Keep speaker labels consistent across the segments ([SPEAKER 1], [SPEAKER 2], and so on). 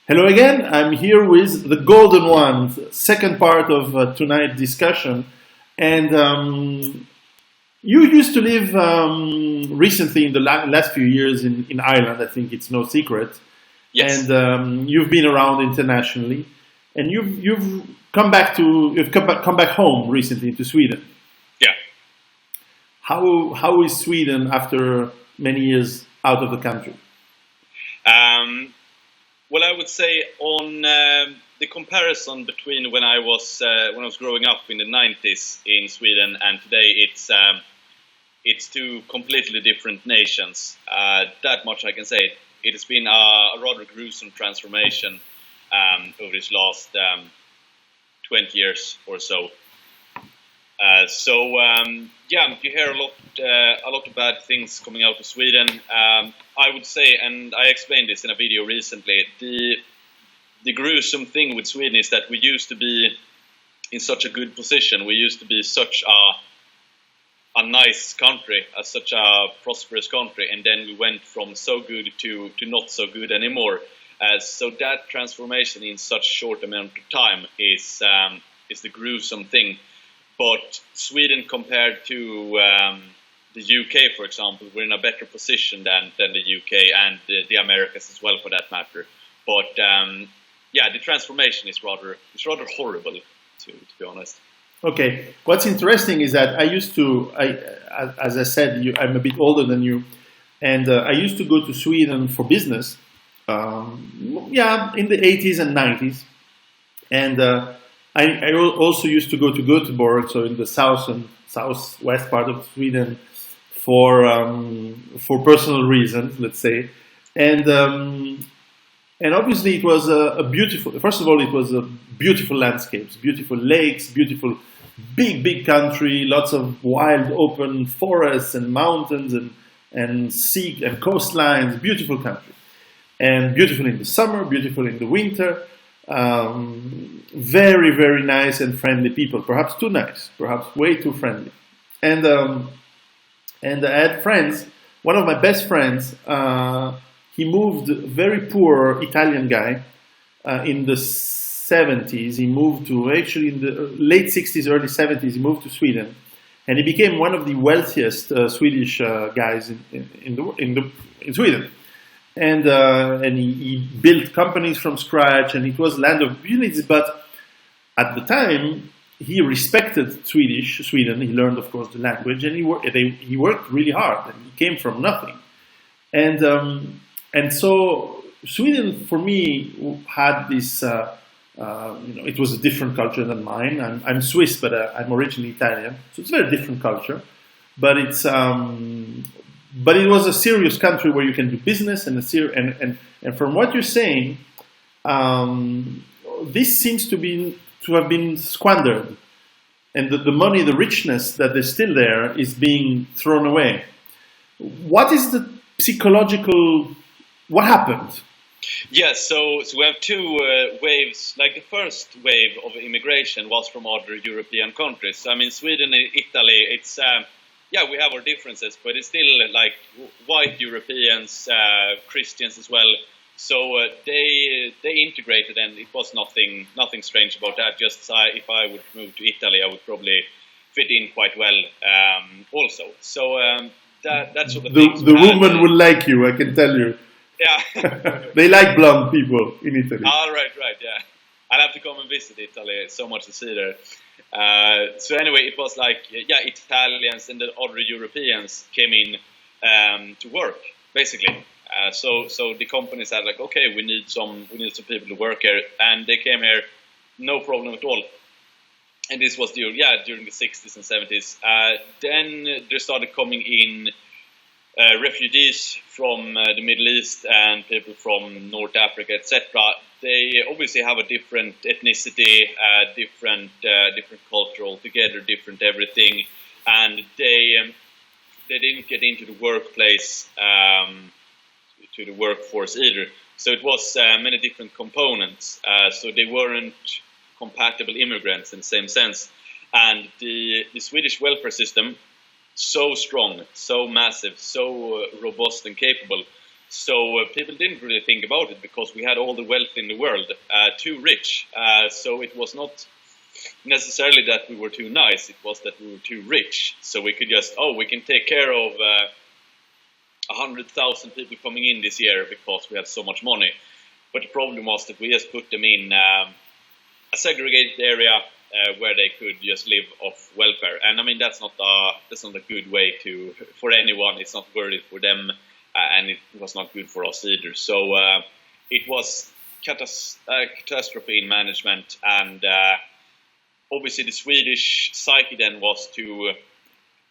[SPEAKER 1] Hello again. I'm here with the golden one, second part of tonight's discussion. And you used to live recently in the last few years in Ireland. I think it's no secret.
[SPEAKER 2] Yes.
[SPEAKER 1] And you've been around internationally, and you've come back home recently to Sweden.
[SPEAKER 2] Yeah.
[SPEAKER 1] How is Sweden after many years out of the country?
[SPEAKER 2] Well, I would say on the comparison between when I was growing up in the 90s in Sweden and today, it's two completely different nations. That much I can say. It has been a rather gruesome transformation over this last 20 years or so. Yeah, you hear a lot of bad things coming out of Sweden. I would say, and I explained this in a video recently, the gruesome thing with Sweden is that we used to be in such a good position. We used to be such a nice country, such a prosperous country, and then we went from so good to not so good anymore. So that transformation in such short amount of time is the gruesome thing. But Sweden, compared to the UK, for example, we're in a better position than the UK and the Americas as well, for that matter. But yeah, the transformation is rather horrible, to be honest.
[SPEAKER 1] Okay. What's interesting is that as I said, I'm a bit older than you, and I used to go to Sweden for business. In the 80s and 90s, and I also used to go to Gothenburg, so in the southwest part of Sweden, for personal reasons, let's say, and obviously it was a beautiful. First of all, it was a beautiful landscapes, beautiful lakes, beautiful big country, lots of wild open forests and mountains and sea and coastlines, beautiful country, and beautiful in the summer, beautiful in the winter. Very nice and friendly people, perhaps too nice, perhaps way too friendly. And I had friends. One of my best friends, he moved, very poor Italian guy, in the 70s. He moved to, actually in the late 60s, early 70s, he moved to Sweden, and he became one of the wealthiest Swedish guys in Sweden. And he built companies from scratch, and it was land of opportunities. But at the time, he respected Sweden. He learned, of course, the language, and he worked really hard. And he came from nothing, and so Sweden for me had this. It was a different culture than mine. I'm Swiss, but I'm originally Italian, so it's a very different culture. But it was a serious country where you can do business, and from what you're saying, this seems to have been squandered, and the money, the richness that is still there, is being thrown away. What is the psychological? What happened?
[SPEAKER 2] Yes, so we have two waves. Like the first wave of immigration was from other European countries. I mean, Sweden and Italy, it's yeah, we have our differences, but it's still like white Europeans, Christians as well. So they integrated, and it was nothing strange about that. Just if I would move to Italy, I would probably fit in quite well also. So that's sort of
[SPEAKER 1] the woman will like you, I can tell you.
[SPEAKER 2] Yeah.
[SPEAKER 1] They like blonde people in Italy.
[SPEAKER 2] Ah, right, yeah. I'll have to come and visit Italy. It's so much to see there. So anyway, it was like, yeah, Italians and the other Europeans came in to work, basically. So the companies had like, okay, we need some people to work here, and they came here, no problem at all. And this was during the 60s and 70s. Then there started coming in refugees from the Middle East and people from North Africa, etc. They obviously have a different ethnicity, different culture altogether, different everything, and they didn't get into the workplace, to the workforce either. So it was many different components. So they weren't compatible immigrants in the same sense. And the Swedish welfare system, so strong, so massive, so robust and capable. So people didn't really think about it because we had all the wealth in the world, too rich. So it was not necessarily that we were too nice, it was that we were too rich. So we could just, we can take care of 100,000 people coming in this year because we have so much money. But the problem was that we just put them in a segregated area where they could just live off welfare. And I mean, that's not a good way for anyone. It's not worth it for them, and it was not good for us either. So it was catastrophe in management, and obviously the Swedish psyche then was to,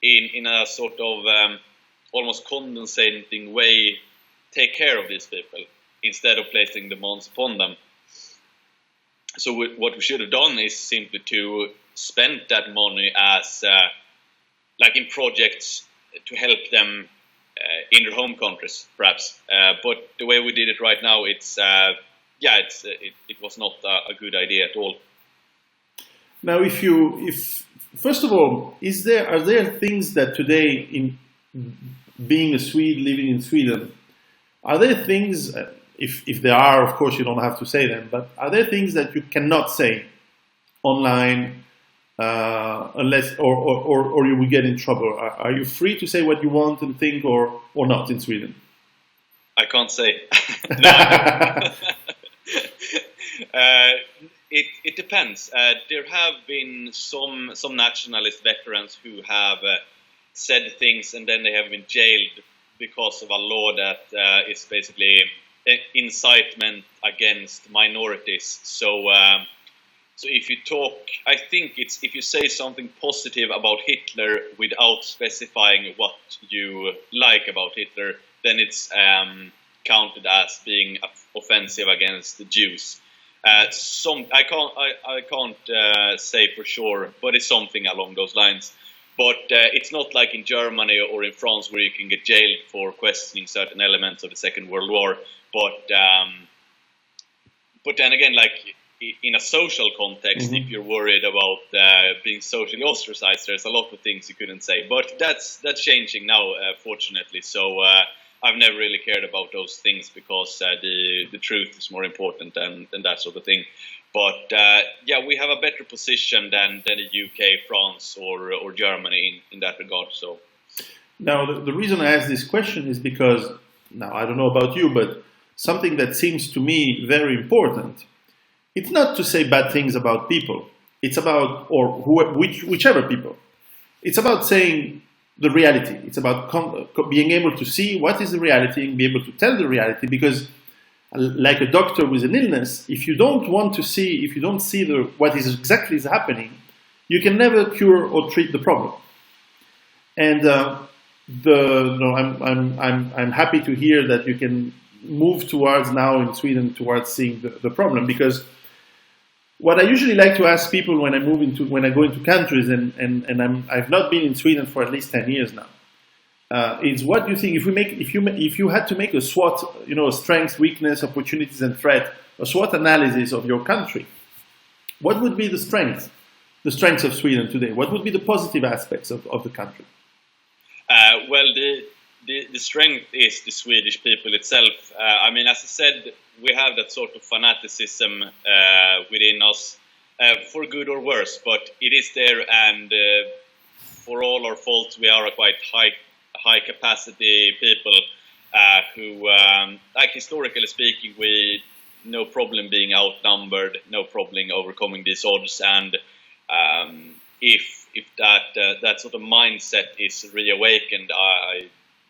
[SPEAKER 2] in a sort of almost condescending way, take care of these people instead of placing demands upon them. So what we should have done is simply to spend that money as like in projects to help them in their home countries, perhaps. But the way we did it right now, it was not a good idea at all.
[SPEAKER 1] Now, if first of all, are there things that today, in being a Swede living in Sweden, are there things? If there are, of course, you don't have to say them. But are there things that you cannot say online unless, or you will get in trouble? Are you free to say what you want and think, or not in Sweden?
[SPEAKER 2] I can't say. It depends. There have been some nationalist veterans who have said things and then they have been jailed because of a law that is basically incitement against minorities. So if you talk, I think it's if you say something positive about Hitler without specifying what you like about Hitler, then it's counted as being offensive against the Jews. I can't say for sure, but it's something along those lines. But it's not like in Germany or in France where you can get jailed for questioning certain elements of the Second World War. But then again, like in a social context, if you're worried about being socially ostracized, there's a lot of things you couldn't say. But that's changing now, fortunately. So I've never really cared about those things because the truth is more important than that sort of thing. But we have a better position than the UK, France, or Germany in that regard. So
[SPEAKER 1] now the reason I ask this question is because now I don't know about you, but something that seems to me very important. It's not to say bad things about people. It's about whichever people. It's about saying the reality. It's about being able to see what is the reality and be able to tell the reality. Because, like a doctor with an illness, if you don't see what is exactly happening, you can never cure or treat the problem. And I'm happy to hear that you can move towards now in Sweden towards seeing the problem, because what I usually like to ask people when I go into countries, and I've not been in Sweden for at least 10 years now, is what you think if you had to make a SWOT, strengths, weakness, opportunities, and threat, a SWOT analysis of your country, what would be the strengths of Sweden today? What would be the positive aspects of the country?
[SPEAKER 2] Well, the strength is the Swedish people itself. I mean, as I said, we have that sort of fanaticism within us, for good or worse, but it is there, and for all our faults, we are a quite high capacity people who, like historically speaking, we no problem being outnumbered, no problem overcoming these odds, and if that sort of mindset is reawakened,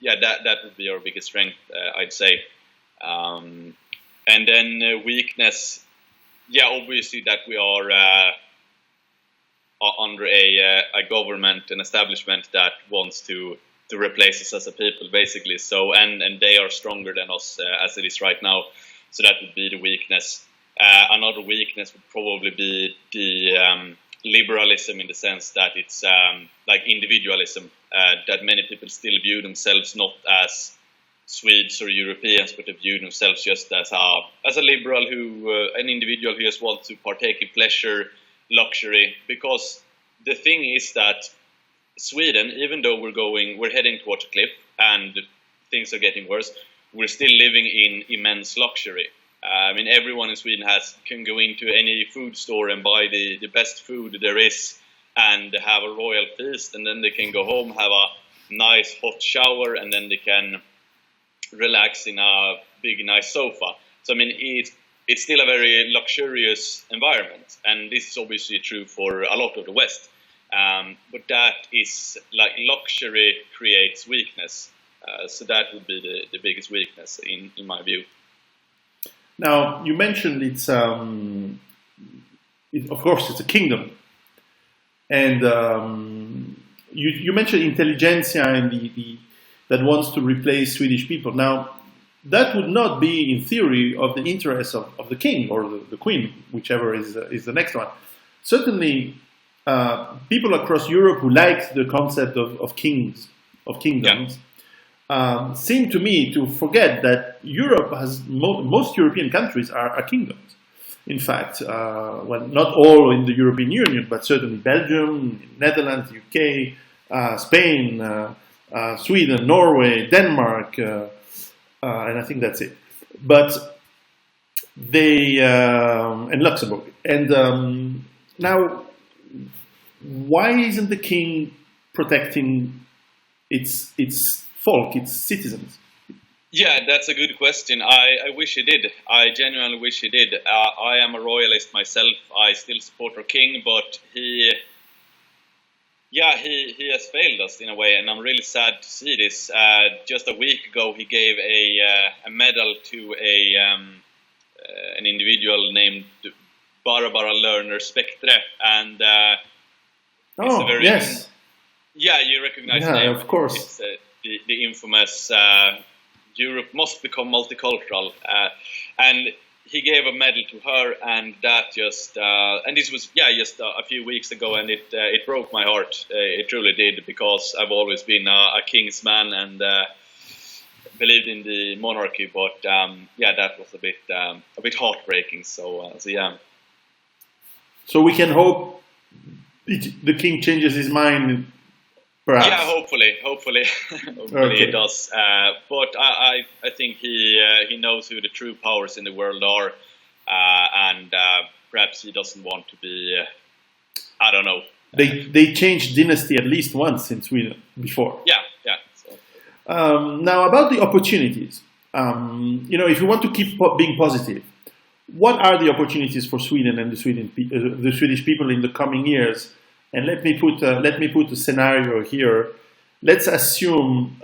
[SPEAKER 2] that would be our biggest strength, I'd say. And then weakness, obviously that we are under a government, an establishment that wants to replace us as a people, basically. So and they are stronger than us as it is right now. So that would be the weakness. Another weakness would probably be the liberalism, in the sense that it's like individualism, that many people still view themselves not as Swedes or Europeans, but they view themselves just as a liberal, an individual who just wants to partake in pleasure, luxury. Because the thing is that Sweden, even though we're heading towards a cliff and things are getting worse, we're still living in immense luxury. I mean, everyone in Sweden can go into any food store and buy the best food there is and have a royal feast, and then they can go home, have a nice hot shower, and then they can relax in a big nice sofa. So I mean, it's still a very luxurious environment, and this is obviously true for a lot of the West. But that is like luxury creates weakness. So that would be the biggest weakness in my view.
[SPEAKER 1] Now, you mentioned of course, it's a kingdom. And you mentioned intelligentsia and that wants to replace Swedish people. Now, that would not be, in theory, of the interest of the king or the queen, whichever is the next one. Certainly, people across Europe who like the concept of kingdoms, seem to me to forget that Europe has most European countries are kingdoms. In fact, well, not all in the European Union, but certainly Belgium, Netherlands, UK, Spain, Sweden, Norway, Denmark, and I think that's it. But they and Luxembourg. And now, why isn't the king protecting its folk, its citizens?
[SPEAKER 2] Yeah, that's a good question. I wish he did. I genuinely wish he did. I am a royalist myself. I still support our king, but he has failed us in a way, and I'm really sad to see this. Just a week ago, he gave a medal to an individual named Barbara Lerner Spectre, and it's a very
[SPEAKER 1] yes,
[SPEAKER 2] yeah, you recognize the name.
[SPEAKER 1] Of course.
[SPEAKER 2] It's the infamous Europe must become multicultural, and he gave a medal to her, and that just and this was just a few weeks ago, and it broke my heart. It truly did, because I've always been a king's man and believed in the monarchy, but that was a bit heartbreaking. So yeah.
[SPEAKER 1] So we can hope the king changes his mind. Perhaps.
[SPEAKER 2] Yeah, hopefully
[SPEAKER 1] Okay.
[SPEAKER 2] he does. But I think he knows who the true powers in the world are, and perhaps he doesn't want to be. I don't know.
[SPEAKER 1] They changed dynasty at least once in Sweden before.
[SPEAKER 2] Yeah. So.
[SPEAKER 1] Now about the opportunities. If you want to keep being positive, what are the opportunities for Sweden and the Swedish people in the coming years? And let me put a scenario here. Let's assume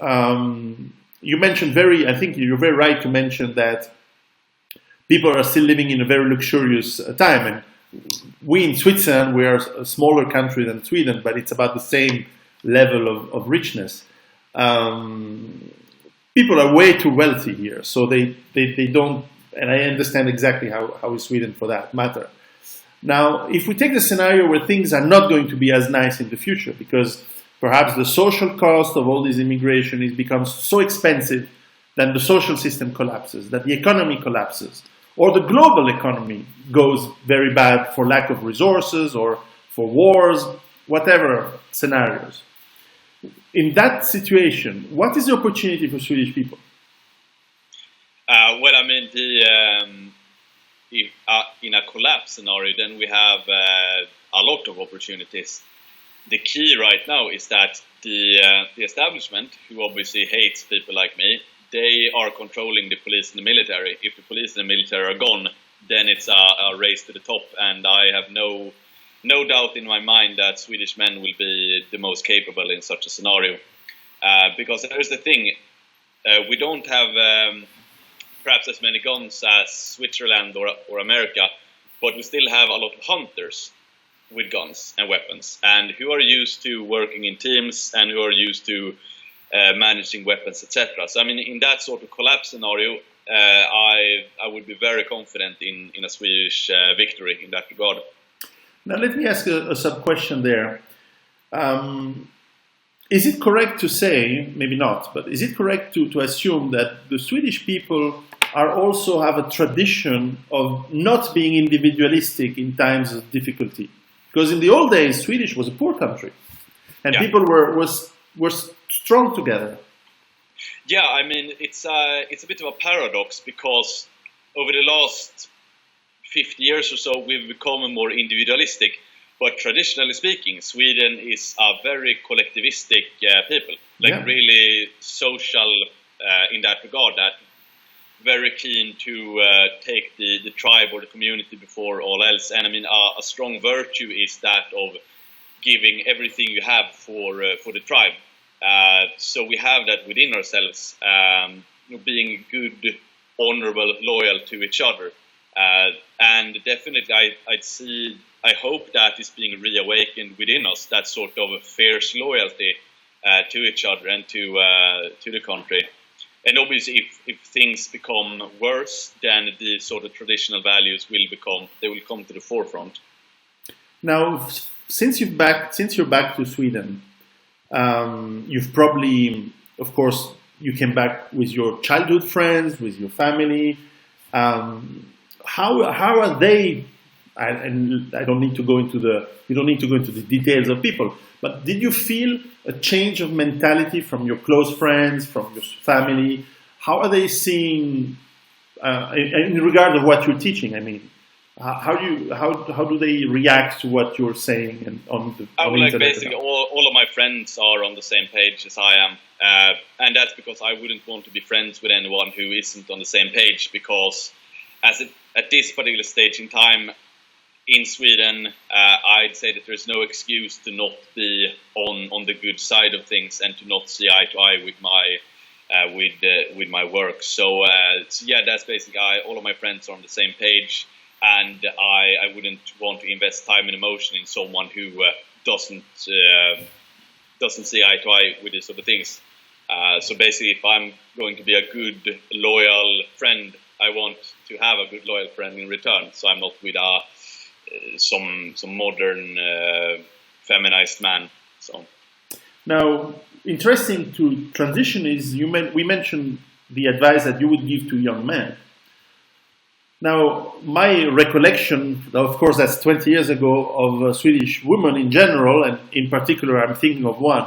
[SPEAKER 1] you mentioned I think you're very right to mention that people are still living in a very luxurious time. And we in Switzerland, we are a smaller country than Sweden, but it's about the same level of richness. People are way too wealthy here, so they don't. And I understand exactly how is Sweden for that matter. Now, if we take the scenario where things are not going to be as nice in the future, because perhaps the social cost of all this immigration becomes so expensive that the social system collapses, that the economy collapses, or the global economy goes very bad for lack of resources or for wars, whatever scenarios. In that situation, what is the opportunity for Swedish people?
[SPEAKER 2] Well, I mean, in a collapse scenario, then we have a lot of opportunities. The key right now is that the establishment, who obviously hates people like me, they are controlling the police and the military. If the police and the military are gone, then it's a race to the top, and I have no doubt in my mind that Swedish men will be the most capable in such a scenario. Because there's the thing, we don't have perhaps as many guns as Switzerland or America, but we still have a lot of hunters with guns and weapons, and who are used to working in teams and who are used to managing weapons, etc. So I mean, in that sort of collapse scenario, I would be very confident in a Swedish victory in that regard.
[SPEAKER 1] Now let me ask a sub-question there. Is it correct to say, maybe not, but is it correct to assume that the Swedish people also have a tradition of not being individualistic in times of difficulty? Because in the old days, Swedish was a poor country, and people were strong together.
[SPEAKER 2] Yeah, I mean, it's a bit of a paradox because over the last 50 years or so, we've become more individualistic. But traditionally speaking, Sweden is a very collectivistic people, like
[SPEAKER 1] Yeah.
[SPEAKER 2] really social in that regard. That very keen to take the tribe or the community before all else. And I mean, a strong virtue is that of giving everything you have for the tribe. So we have that within ourselves, being good, honorable, loyal to each other. And definitely, I hope that is being reawakened within us, that sort of a fierce loyalty to each other and to the country. And obviously, if things become worse, then the sort of traditional values will come to the forefront.
[SPEAKER 1] Now, since you're back to Sweden, you've probably, of course, you came back with your childhood friends, with your family. How are they? And I don't need to go into you don't need to go into the details of people. But did you feel a change of mentality from your close friends, from your family? How are they seeing, in regard of what you're teaching? I mean, how do they react to what you're saying and on the
[SPEAKER 2] Like
[SPEAKER 1] internet?
[SPEAKER 2] basically all of my friends are on the same page as I am, and that's because I wouldn't want to be friends with anyone who isn't on the same page. Because at this particular stage in time in Sweden, I'd say that there's no excuse to not be on the good side of things and to not see eye to eye with my work. So yeah, that's basically all of my friends are on the same page. And I wouldn't want to invest time and emotion in someone who doesn't see eye to eye with these sort of things. So basically, if I'm going to be a good, loyal friend, I want to have a good, loyal friend in return. So I'm not with some modern feminized man. So
[SPEAKER 1] Now, interesting to transition is we mentioned the advice that you would give to young men. Now, my recollection, of course, that's 20 years ago, of Swedish women in general, and in particular, I'm thinking of one,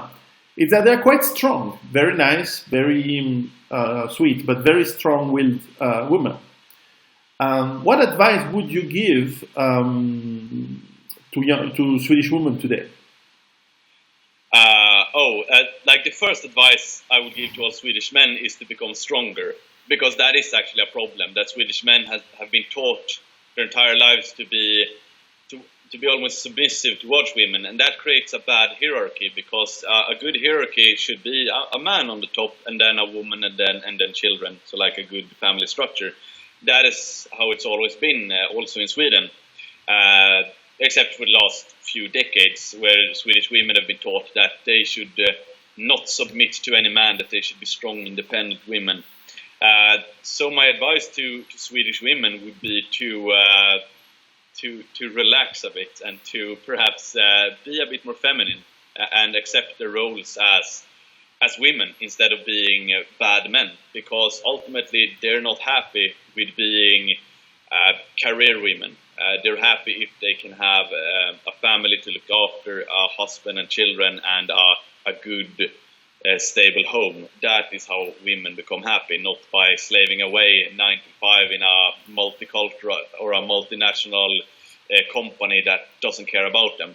[SPEAKER 1] is that they're quite strong, very nice, very sweet, but very strong-willed women. What advice would you give to Swedish women today?
[SPEAKER 2] Like the first advice I would give to all Swedish men is to become stronger. Because that is actually a problem, that Swedish men have been taught their entire lives to be almost submissive towards women, and that creates a bad hierarchy. Because a good hierarchy should be a man on the top, and then a woman, and then children. So like a good family structure. That is how it's always been, also in Sweden, except for the last few decades, where Swedish women have been taught that they should not submit to any man, that they should be strong, independent women. So my advice to Swedish women would be to relax a bit and to perhaps be a bit more feminine and accept their roles as women instead of being bad men, because ultimately they're not happy with being career women. They're happy if they can have a family to look after, a husband and children, and a good stable home. That is how women become happy, not by slaving away 9 to 5 in a multicultural or a multinational company that doesn't care about them.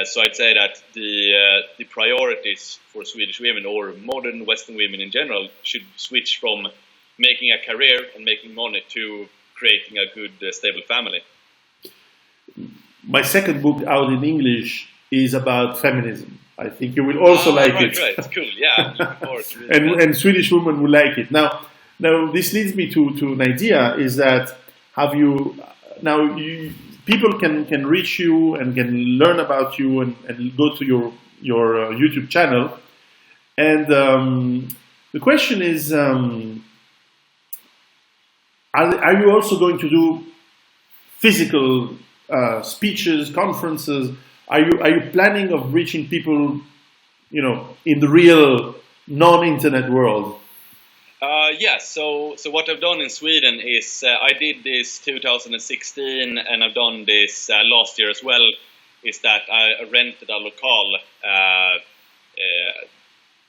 [SPEAKER 2] So I'd say that the priorities for Swedish women, or modern Western women in general, should switch from making a career and making money to creating a good, stable family.
[SPEAKER 1] My second book out in English is about feminism. I think you will also like it.
[SPEAKER 2] Right, it's cool. Yeah, I'm looking forward to it.
[SPEAKER 1] and Swedish women will like it. Now this leads me to an idea: is that people can reach you and can learn about you and go to your YouTube channel. And the question is, are you also going to do physical speeches, conferences? Are you planning of reaching people, in the real non-internet world?
[SPEAKER 2] Yeah. So what I've done in Sweden is I did this 2016, and I've done this last year as well. Is that I rented a locale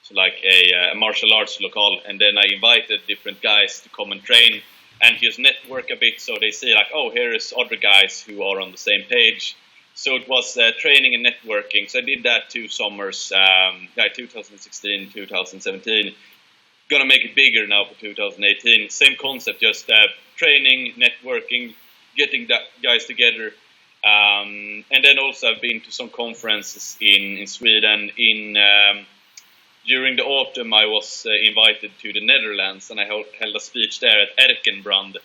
[SPEAKER 2] to like a martial arts locale, and then I invited different guys to come and train and just network a bit, so they see like, oh, here is other guys who are on the same page. So it was training and networking. So I did that 2 summers, 2016, 2017. Gonna make it bigger now for 2018. Same concept, just training, networking, getting guys together. And then also I've been to some conferences in Sweden. During the autumn I was invited to the Netherlands, and I held a speech there at Erkenbrand,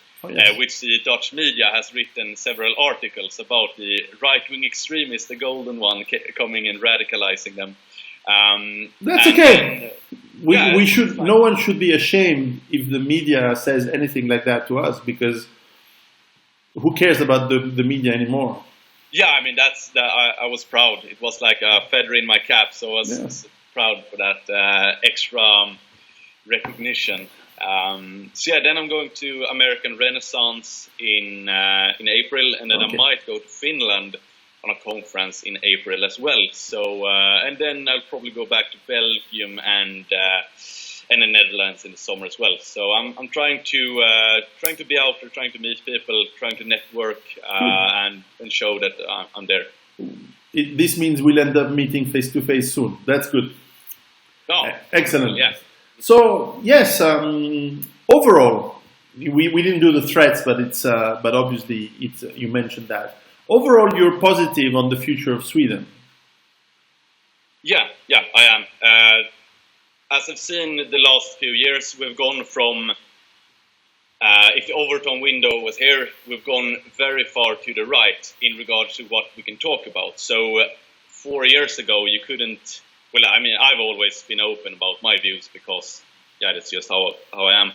[SPEAKER 2] which the Dutch media has written several articles about the right-wing extremists, the golden one, coming and radicalizing them.
[SPEAKER 1] That's okay. We should. No one should be ashamed if the media says anything like that to us, because who cares about the media anymore?
[SPEAKER 2] Yeah, I mean I was proud. It was like a feather in my cap, so I was proud for that extra recognition. So yeah, then I'm going to American Renaissance in April, and then I might go to Finland on a conference in April as well. So and then I'll probably go back to Belgium and the Netherlands in the summer as well. So I'm trying to be out there, trying to meet people, trying to network and show that I'm there.
[SPEAKER 1] This means we'll end up meeting face to face soon. That's good.
[SPEAKER 2] Oh,
[SPEAKER 1] excellent.
[SPEAKER 2] Yeah.
[SPEAKER 1] So yes, overall, we didn't do the threats, but but obviously you mentioned that. Overall, you're positive on the future of Sweden.
[SPEAKER 2] Yeah, I am. As I've seen the last few years, we've gone from, if the Overton window was here, we've gone very far to the right in regards to what we can talk about. So 4 years ago, you couldn't, well, I mean, I've always been open about my views because, that's just how I am.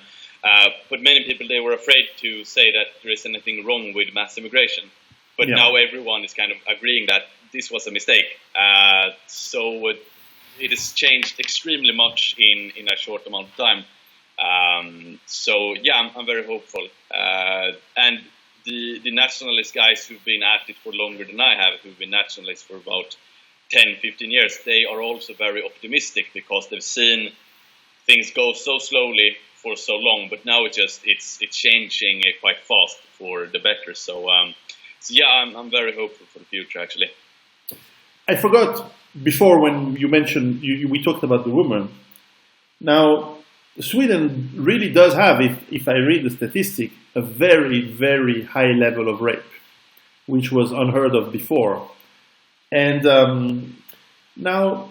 [SPEAKER 2] But many people, they were afraid to say that there is anything wrong with mass immigration. But now everyone is kind of agreeing that this was a mistake. So it has changed extremely much in a short amount of time. So yeah, I'm very hopeful. And the nationalist guys who've been at it for longer than I have, who've been nationalists for about 10, 15 years, they are also very optimistic because they've seen things go so slowly for so long. But now it's changing quite fast for the better. So yeah, I'm very hopeful for the future, actually.
[SPEAKER 1] I forgot before when you mentioned, we talked about the woman. Now, Sweden really does have, if I read the statistic, a very, very high level of rape, which was unheard of before. And now,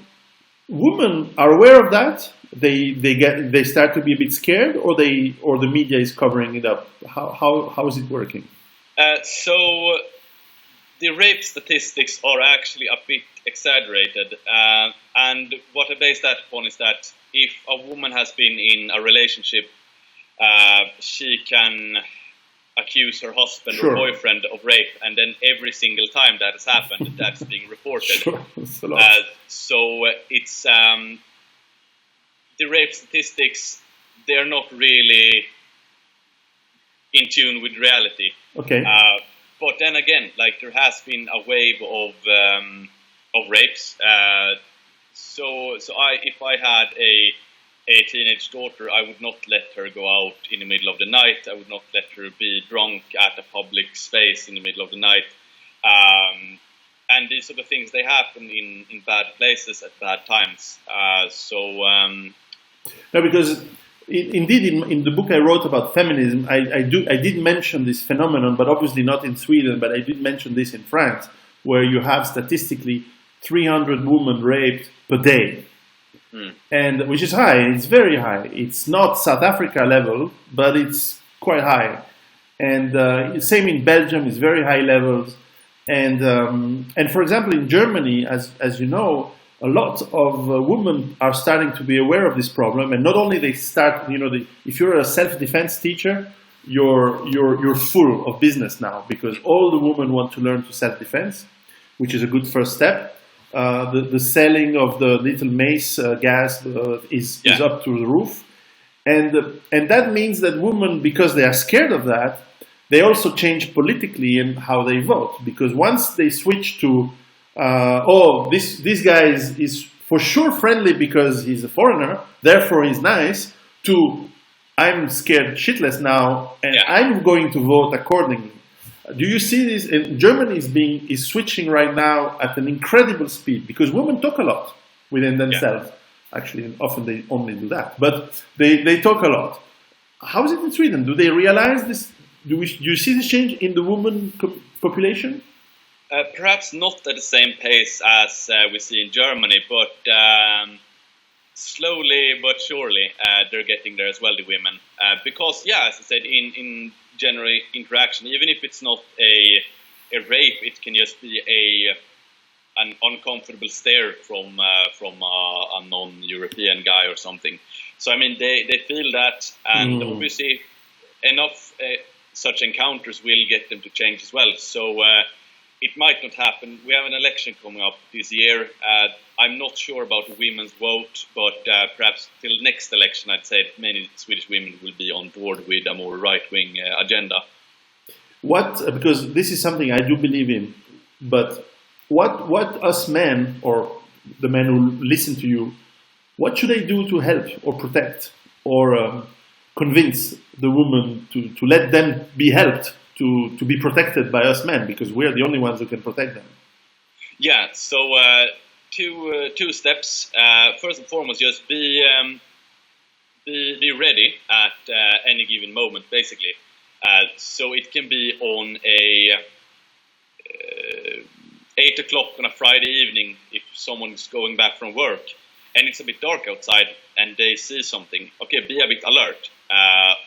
[SPEAKER 1] women are aware of that. They start to be a bit scared, or the media is covering it up. How is it working?
[SPEAKER 2] So the rape statistics are actually a bit exaggerated, and what I base that upon is that if a woman has been in a relationship, she can accuse her husband or boyfriend of rape, and then every single time that has happened, that's being reported. So it's the rape statistics, they're not really in tune with reality.
[SPEAKER 1] Okay.
[SPEAKER 2] But then again, like there has been a wave of rapes. So if I had a teenage daughter, I would not let her go out in the middle of the night. I would not let her be drunk at a public space in the middle of the night. And these are the things, they happen in bad places at bad times.
[SPEAKER 1] No, because indeed, in the book I wrote about feminism, I did mention this phenomenon, but obviously not in Sweden, but I did mention this in France, where you have statistically 300 women raped per day, and which is high. It's very high. It's not South Africa level, but it's quite high. And same in Belgium, it's very high levels. And for example, in Germany, as you know, a lot of women are starting to be aware of this problem, and not only they start, if you're a self-defense teacher, you're full of business now, because all the women want to learn to self-defense, which is a good first step. The selling of the little mace gas is up to the roof, and that means that women, because they are scared of that, they also change politically in how they vote, because once they switch to this guy is for sure friendly because he's a foreigner, therefore he's nice, to I'm scared shitless now and I'm going to vote accordingly. Do you see this? Germany is switching right now at an incredible speed because women talk a lot within themselves. Actually, often they only do that, but they talk a lot. How is it in Sweden? Do they realize this? Do you see this change in the woman population?
[SPEAKER 2] Perhaps not at the same pace as we see in Germany, but slowly but surely they're getting there as well, the women. Because, as I said, in general interaction, even if it's not a rape, it can just be an uncomfortable stare from a non-European guy or something. So I mean, they feel that, and obviously enough such encounters will get them to change as well. So it might not happen. We have an election coming up this year. I'm not sure about the women's vote, but perhaps till next election, I'd say many Swedish women will be on board with a more right-wing agenda.
[SPEAKER 1] Because this is something I do believe in, but what us men, or the men who listen to you, what should they do to help or protect or convince the women to let them be helped to be protected by us men, because we're the only ones who can protect them?
[SPEAKER 2] Yeah, so two steps. First and foremost, just be ready at any given moment, basically. So it can be on a 8 o'clock on a Friday evening if someone's going back from work and it's a bit dark outside and they see something. Okay, be a bit alert.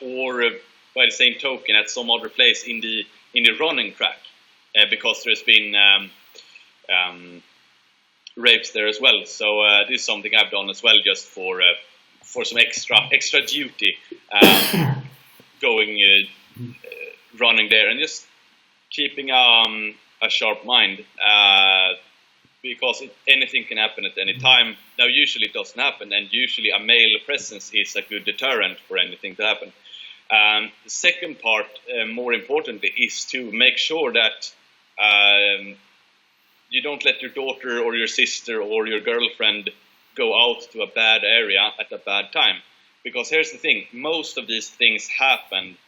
[SPEAKER 2] Or by the same token, at some other place in the running track, because there's been rapes there as well. So this is something I've done as well, just for some extra duty, going running there and just keeping a sharp mind, because anything can happen at any time. Now, usually it doesn't happen, and usually a male presence is a good deterrent for anything to happen. The second part, more importantly, is to make sure that you don't let your daughter or your sister or your girlfriend go out to a bad area at a bad time. Because here's the thing, most of these things happen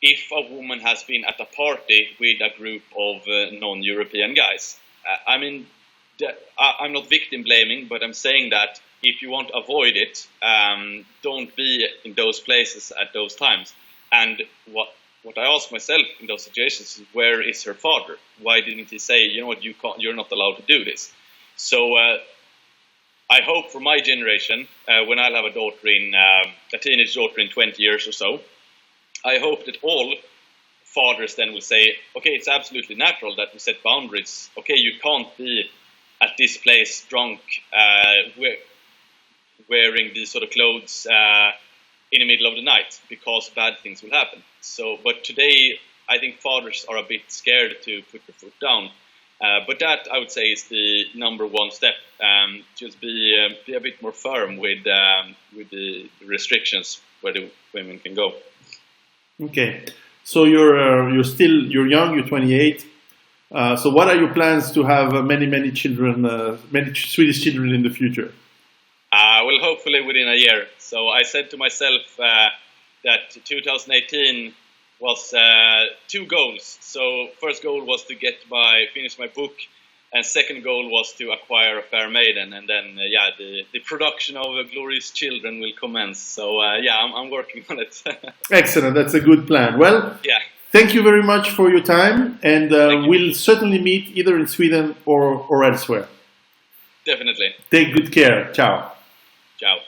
[SPEAKER 2] if a woman has been at a party with a group of non-European guys. I mean, I'm not victim blaming, but I'm saying that if you want to avoid it, don't be in those places at those times. And what I ask myself in those situations is, where is her father? Why didn't he say, you know what, you're not allowed to do this? So I hope for my generation, when I'll have a teenage daughter in 20 years or so, I hope that all fathers then will say, okay, it's absolutely natural that we set boundaries. Okay, you can't be at this place drunk, wearing these sort of clothes in the middle of the night, because bad things will happen. So, but today, I think fathers are a bit scared to put their foot down. But that, I would say, is the number one step. Just be a bit more firm with the restrictions where the women can go.
[SPEAKER 1] Okay, so you're young. You're 28. So what are your plans to have many children, many Swedish children in the future?
[SPEAKER 2] Well, hopefully within a year. So I said to myself that 2018 was 2 goals. So first goal was to finish my book, and second goal was to acquire a fair maiden, and then the production of Glorious Children will commence. So I'm working on it.
[SPEAKER 1] Excellent, that's a good plan. Well, thank you very much for your time, and we'll certainly meet either in Sweden or elsewhere.
[SPEAKER 2] Definitely.
[SPEAKER 1] Take good care. Ciao.
[SPEAKER 2] Ciao.